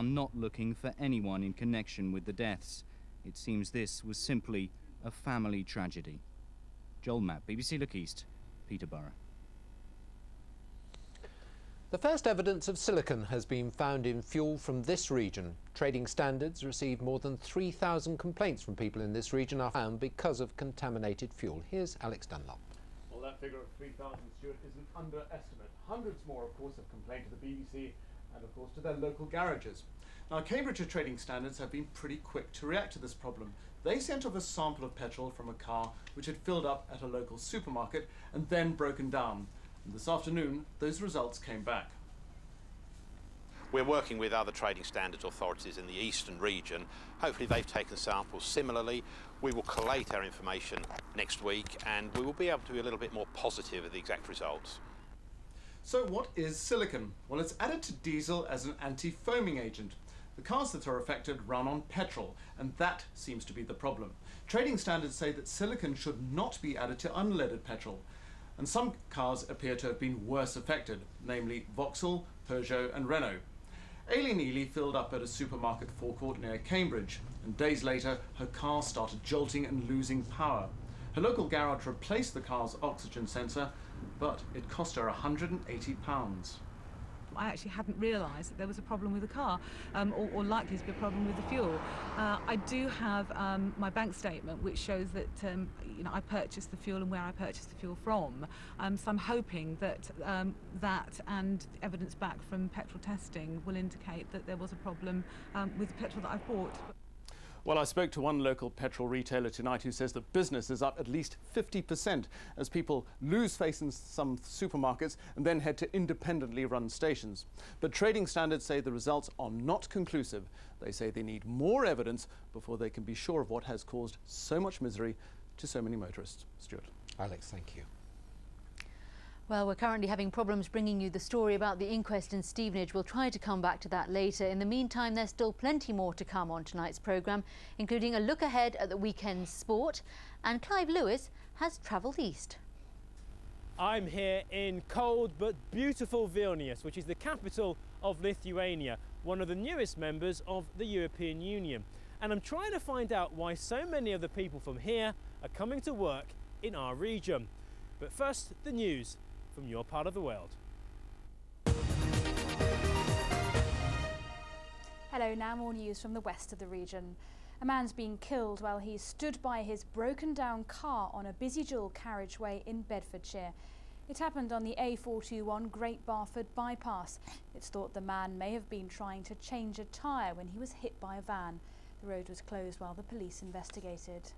are not looking for anyone in connection with the deaths. It seems this was simply a family tragedy. Joel Mapp, BBC Look East, Peterborough. The first evidence of silicon has been found in fuel from this region. Trading Standards received more than 3,000 complaints from people in this region are found because of contaminated fuel. Here's Alex Dunlop. Well, that figure of 3,000, Stuart, is an underestimate. Hundreds more, of course, have complained to the BBC and, of course, to their local garages. Now, Cambridgeshire Trading Standards have been pretty quick to react to this problem. They sent off a sample of petrol from a car which had filled up at a local supermarket and then broken down. And this afternoon, those results came back. We're working with other trading standards authorities in the eastern region. Hopefully they've taken samples similarly. We will collate our information next week and we will be able to be a little bit more positive of the exact results. So what is silicon? Well, it's added to diesel as an anti-foaming agent. The cars that are affected run on petrol, and that seems to be the problem. Trading Standards say that silicon should not be added to unleaded petrol. And some cars appear to have been worse affected, namely Vauxhall, Peugeot and Renault. Aileen Ely filled up at a supermarket forecourt near Cambridge, and days later her car started jolting and losing power. Her local garage replaced the car's oxygen sensor, but it cost her £180. I actually hadn't realised that there was a problem with the car, or likely to be a problem with the fuel. I do have my bank statement which shows that I purchased the fuel and where I purchased the fuel from. So I'm hoping that that and evidence back from petrol testing will indicate that there was a problem with the petrol that I bought. Well, I spoke to one local petrol retailer tonight who says that business is up at least 50% as people lose face in some supermarkets and then head to independently run stations. But Trading Standards say the results are not conclusive. They say they need more evidence before they can be sure of what has caused so much misery to so many motorists. Stuart. Alex, thank you. Well, we're currently having problems bringing you the story about the inquest in Stevenage. We'll try to come back to that later. In the meantime, there's still plenty more to come on tonight's programme, including a look ahead at the weekend's sport. And Clive Lewis has travelled east. I'm here in cold but beautiful Vilnius, which is the capital of Lithuania, one of the newest members of the European Union. And I'm trying to find out why so many of the people from here are coming to work in our region. But first, the news from your part of the world. Hello, now more news from the west of the region. A man's been killed while he stood by his broken down car on a busy dual carriageway in Bedfordshire. It happened on the A421 Great Barford bypass. It's thought the man may have been trying to change a tyre when he was hit by a van. The road was closed while the police investigated.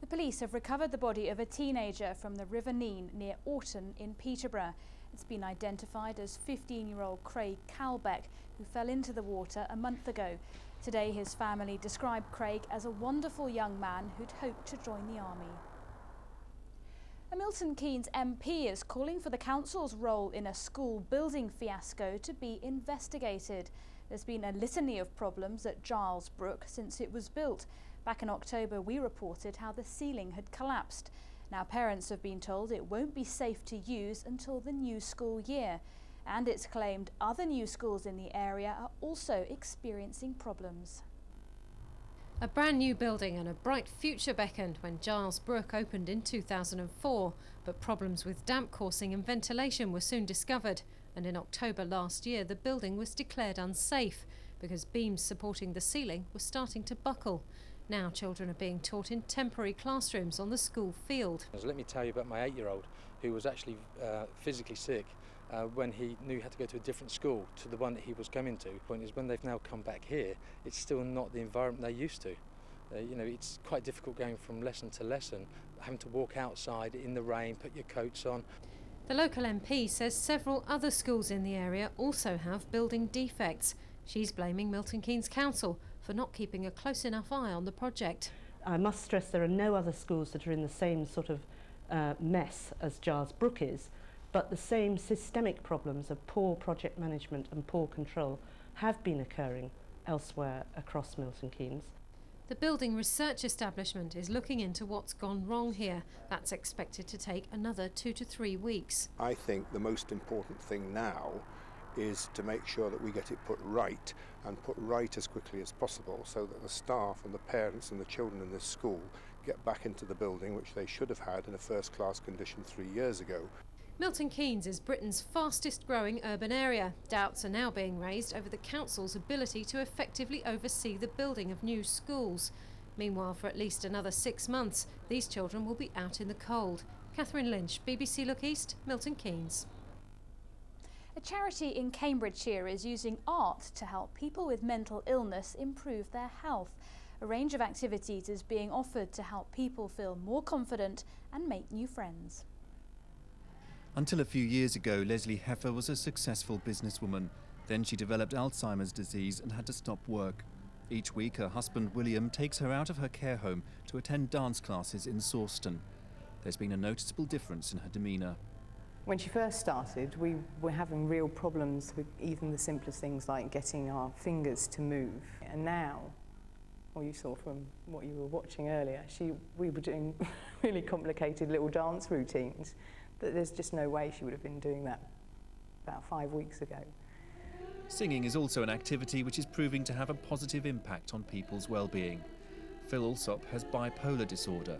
The police have recovered the body of a teenager from the River Nene near Orton in Peterborough. It's been identified as 15-year-old Craig Calbeck, who fell into the water a month ago. Today his family described Craig as a wonderful young man who'd hoped to join the army. A Milton Keynes MP is calling for the council's role in a school building fiasco to be investigated. There's been a litany of problems at Giles Brook since it was built. Back in October, we reported how the ceiling had collapsed. Now parents have been told it won't be safe to use until the new school year. And it's claimed other new schools in the area are also experiencing problems. A brand new building and a bright future beckoned when Giles Brook opened in 2004, but problems with damp coursing and ventilation were soon discovered, and in October last year the building was declared unsafe because beams supporting the ceiling were starting to buckle. Now children are being taught in temporary classrooms on the school field. Let me tell you about my 8-year-old who was actually physically sick when he knew he had to go to a different school to the one that he was coming to. The point is, when they've now come back here, it's still not the environment they're used to. It's quite difficult going from lesson to lesson, having to walk outside in the rain, put your coats on. The local MP says several other schools in the area also have building defects. She's blaming Milton Keynes Council for not keeping a close enough eye on the project. I must stress there are no other schools that are in the same sort of mess as Giles Brook is, but the same systemic problems of poor project management and poor control have been occurring elsewhere across Milton Keynes. The building research establishment is looking into what's gone wrong here. That's expected to take another 2 to 3 weeks. I think the most important thing now is to make sure that we get it put right, and put right as quickly as possible, so that the staff and the parents and the children in this school get back into the building, which they should have had in a first-class condition 3 years ago. Milton Keynes is Britain's fastest growing urban area. Doubts are now being raised over the council's ability to effectively oversee the building of new schools. Meanwhile, for at least another 6 months, these children will be out in the cold. Catherine Lynch, BBC Look East, Milton Keynes. A charity in Cambridgeshire is using art to help people with mental illness improve their health. A range of activities is being offered to help people feel more confident and make new friends. Until a few years ago, Leslie Heffer was a successful businesswoman. Then she developed Alzheimer's disease and had to stop work. Each week, her husband William takes her out of her care home to attend dance classes in Sawston. There's been a noticeable difference in her demeanour. When she first started, we were having real problems with even the simplest things like getting our fingers to move. And now, well, you saw from what you were watching earlier, we were doing really complicated little dance routines that there's just no way she would have been doing that about 5 weeks ago. Singing is also an activity which is proving to have a positive impact on people's well-being. Phil Alsop has bipolar disorder.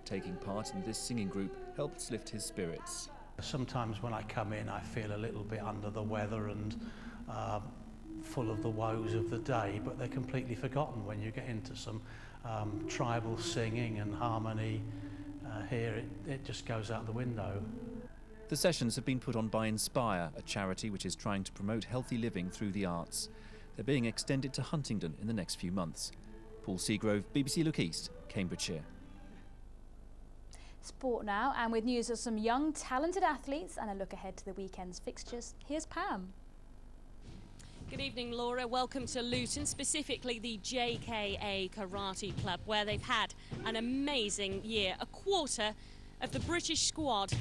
Taking part in this singing group helps lift his spirits. Sometimes when I come in, I feel a little bit under the weather and full of the woes of the day, but they're completely forgotten when you get into some tribal singing and harmony. Here it just goes out the window. The sessions have been put on by Inspire, a charity which is trying to promote healthy living through the arts. They're being extended to Huntingdon in the next few months. Paul Seagrove, BBC Look East, Cambridgeshire. Sport now, and with news of some young, talented athletes and a look ahead to the weekend's fixtures, here's Pam. Good evening, Laura. Welcome to Luton, specifically the JKA Karate Club, where they've had an amazing year. A quarter of the British squad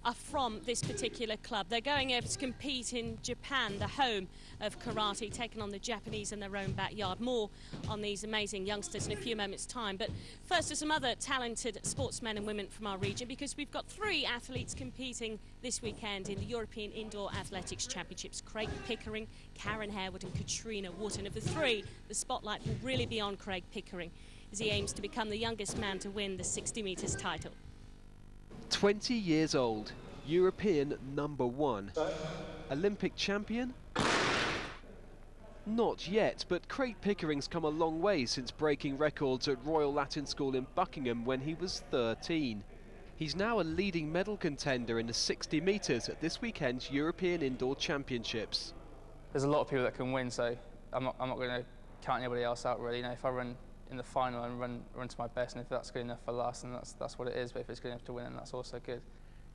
are from this particular club. They're going over to compete in Japan, the home of karate, taking on the Japanese in their own backyard. More on these amazing youngsters in a few moments' time. But first, to some other talented sportsmen and women from our region, because we've got 3 athletes competing this weekend in the European Indoor Athletics Championships. Craig Pickering, Karen Harewood and Katrina Wharton. Of the 3, the spotlight will really be on Craig Pickering, as he aims to become the youngest man to win the 60 metres title. 20 years old, European #1, Olympic champion? Not yet, but Craig Pickering's come a long way since breaking records at Royal Latin School in Buckingham when he was 13. He's now a leading medal contender in the 60 metres at this weekend's European Indoor Championships. There's a lot of people that can win, so I'm not going to count anybody else out really. You know, if I run in the final and run to my best, and if that's good enough for last, then that's what it is. But if it's good enough to win, then that's also good.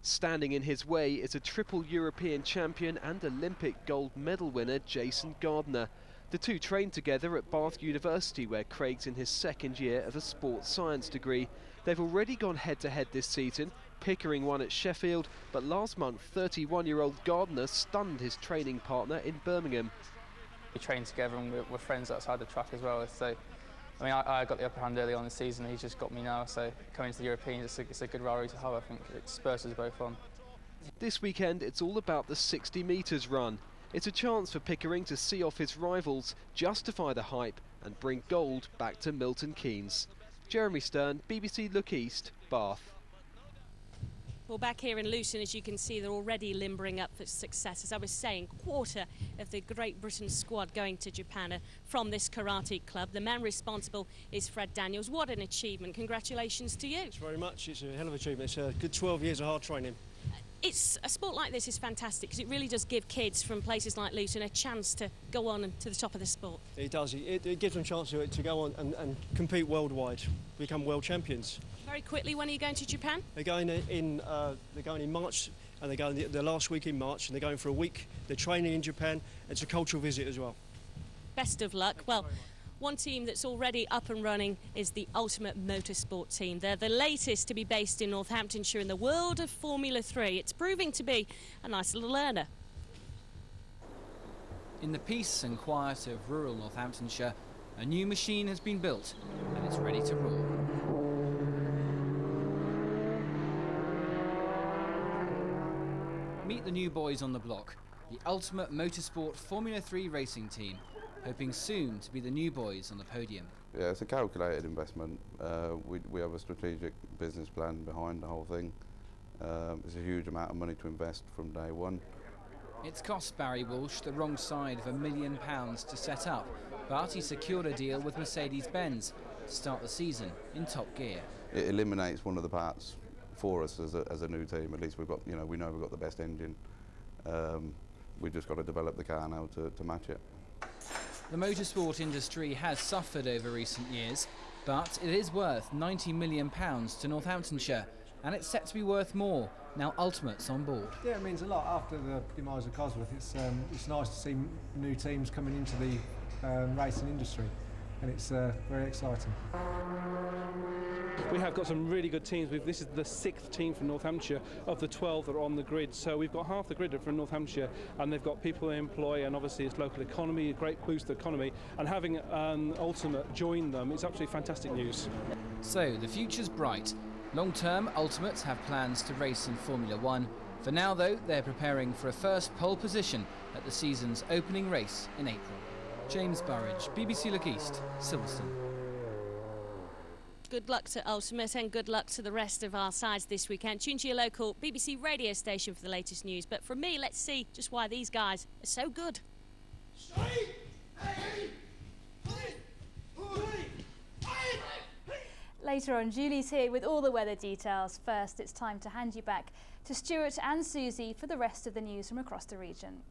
Standing in his way is a triple European champion and Olympic gold medal winner Jason Gardner. The two trained together at Bath University, where Craig's in his 2nd year of a sports science degree. They've already gone head-to-head this season. Pickering won at Sheffield, but last month 31-year-old Gardner stunned his training partner in Birmingham. We train together and we're friends outside the track as well, so I mean, I got the upper hand early on in the season. He's just got me now, so coming to the Europeans, it's a good rivalry to have. I think it spurs us both on. This weekend, it's all about the 60 metres run. It's a chance for Pickering to see off his rivals, justify the hype, and bring gold back to Milton Keynes. Jeremy Stern, BBC Look East, Bath. Well, back here in Luton, as you can see, they're already limbering up for success. As I was saying, quarter of the Great Britain squad going to Japan from this karate club. The man responsible is Fred Daniels. What an achievement. Congratulations to you. Thanks very much. It's a hell of an achievement. It's a good 12 years of hard training. It's a sport like this is fantastic because it really does give kids from places like Luton a chance to go on to the top of the sport. It does. It gives them a chance to go on and compete worldwide, become world champions. Very quickly, when are you going to Japan? They're going in March, and they're going the last week in March, and they're going for a week. They're training in Japan. It's a cultural visit as well. Best of luck. Well, one team that's already up and running is the Ultimate Motorsport team. They're the latest to be based in Northamptonshire in the world of Formula 3. It's proving to be a nice little learner. In the peace and quiet of rural Northamptonshire, a new machine has been built and it's ready to roar. Meet the new boys on the block, the ultimate motorsport Formula 3 racing team, hoping soon to be the new boys on the podium. Yeah, it's a calculated investment. We have a strategic business plan behind the whole thing. It's a huge amount of money to invest from day one. It's cost Barry Walsh the wrong side of £1 million to set up, but he secured a deal with Mercedes-Benz to start the season in top gear. It eliminates one of the parts for us as a new team. At least we've got, we know we've got the best engine. We've just got to develop the car now to match it. The motorsport industry has suffered over recent years, but it is worth £90 million to Northamptonshire, and it's set to be worth more now Ultimate's on board. Yeah, it means a lot. After the demise of Cosworth, it's nice to see new teams coming into the racing industry, and it's very exciting. We have got some really good teams. This is the 6th team from Northamptonshire of the 12 that are on the grid. So we've got half the grid from Northamptonshire, and they've got people they employ, and obviously it's local economy, a great boost to the economy. And having Ultimate join them, it's absolutely fantastic news. So the future's bright. Long term, Ultimates have plans to race in Formula 1. For now, though, they're preparing for a first pole position at the season's opening race in April. James Burridge, BBC Look East, Silverstone. Good luck to Ultimate and good luck to the rest of our sides this weekend. Tune to your local BBC radio station for the latest news. But from me, let's see just why these guys are so good. Later on, Julie's here with all the weather details. First, it's time to hand you back to Stuart and Susie for the rest of the news from across the region.